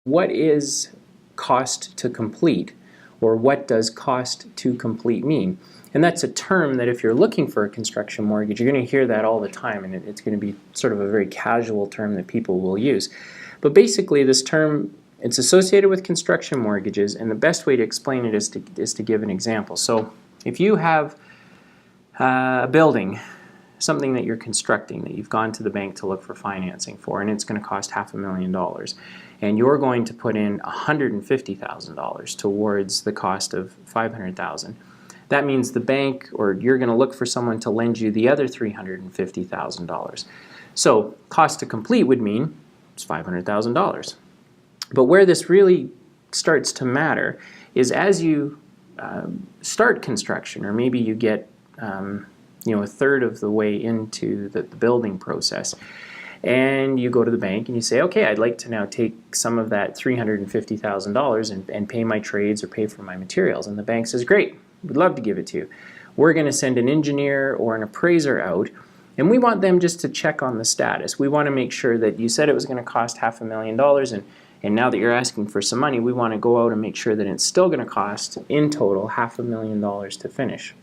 what is cost to complete, or what does cost to complete mean? And that's a term that if you're looking for a construction mortgage, you're going to hear that all the time, and it's going to be sort of a very casual term that people will use. But basically this term, it's associated with construction mortgages, and the best way to explain it is to give an example. So if you have a building, something that you're constructing that you've gone to the bank to look for financing for, and it's going to cost $500,000, and you're going to put in $150,000 towards the cost of $500,000. That means the bank, or you're going to look for someone to lend you the other $350,000. So cost to complete would mean it's $500,000. But where this really starts to matter is as you start construction, or maybe you get a third of the way into the building process, and you go to the bank and you say, okay, I'd like to now take some of that $350,000 and pay my trades or pay for my materials. And the bank says, great, we'd love to give it to you. We're going to send an engineer or an appraiser out, and we want them just to check on the status. We want to make sure that you said it was going to cost $500,000, and now that you're asking for some money, we want to go out and make sure that it's still going to cost in total $500,000 to finish.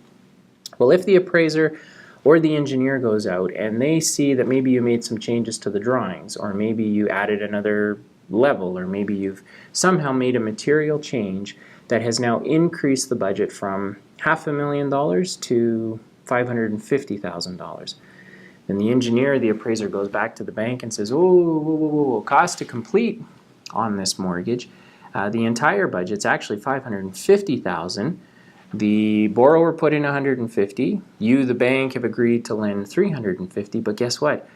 Well, if the appraiser or the engineer goes out and they see that maybe you made some changes to the drawings, or maybe you added another level, or maybe you've somehow made a material change that has now increased the budget from $500,000 to $550,000. Then the engineer, the appraiser, goes back to the bank and says, whoa, cost to complete on this mortgage, the entire budget's actually $550,000. The borrower put in $150,000. You, the bank, have agreed to lend $350,000, but guess what?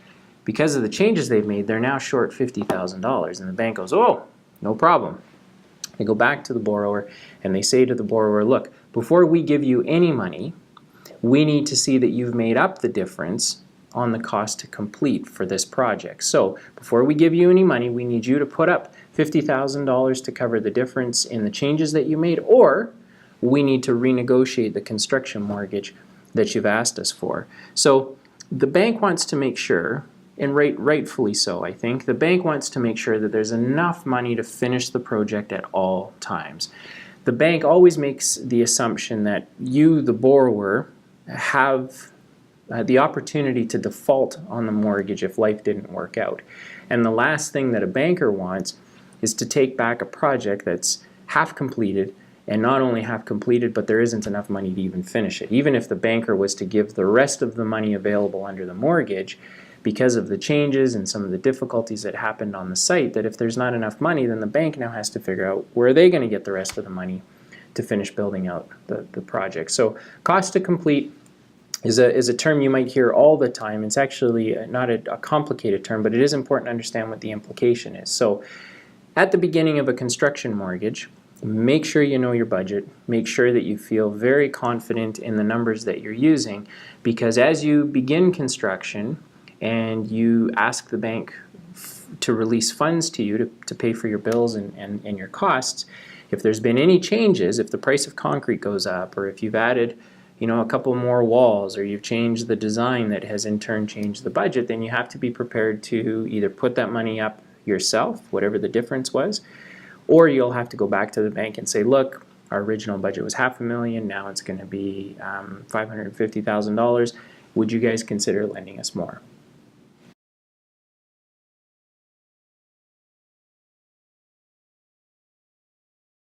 Because of the changes they've made, they're now short $50,000. And the bank goes, oh, no problem. They go back to the borrower and they say to the borrower, look, before we give you any money, we need to see that you've made up the difference on the cost to complete for this project. So before we give you any money, we need you to put up $50,000 to cover the difference in the changes that you made, or we need to renegotiate the construction mortgage that you've asked us for. So the bank wants to make sure, and rightfully so, I think, the bank wants to make sure that there's enough money to finish the project at all times. The bank always makes the assumption that you, the borrower, have the opportunity to default on the mortgage if life didn't work out. And the last thing that a banker wants is to take back a project that's half completed, and not only half completed, but there isn't enough money to even finish it. Even if the banker was to give the rest of the money available under the mortgage, because of the changes and some of the difficulties that happened on the site, that if there's not enough money, then the bank now has to figure out where are they going to get the rest of the money to finish building out the project. So cost to complete is a term you might hear all the time. It's actually not a complicated term, but it is important to understand what the implication is. So at the beginning of a construction mortgage, make sure you know your budget. Make sure that you feel very confident in the numbers that you're using, because as you begin construction and you ask the bank to release funds to you to pay for your bills and your costs, if there's been any changes, if the price of concrete goes up, or if you've added a couple more walls, or you've changed the design that has in turn changed the budget, then you have to be prepared to either put that money up yourself, whatever the difference was, or you'll have to go back to the bank and say, look, our original budget was $500,000, now it's going to be $550,000. Would you guys consider lending us more?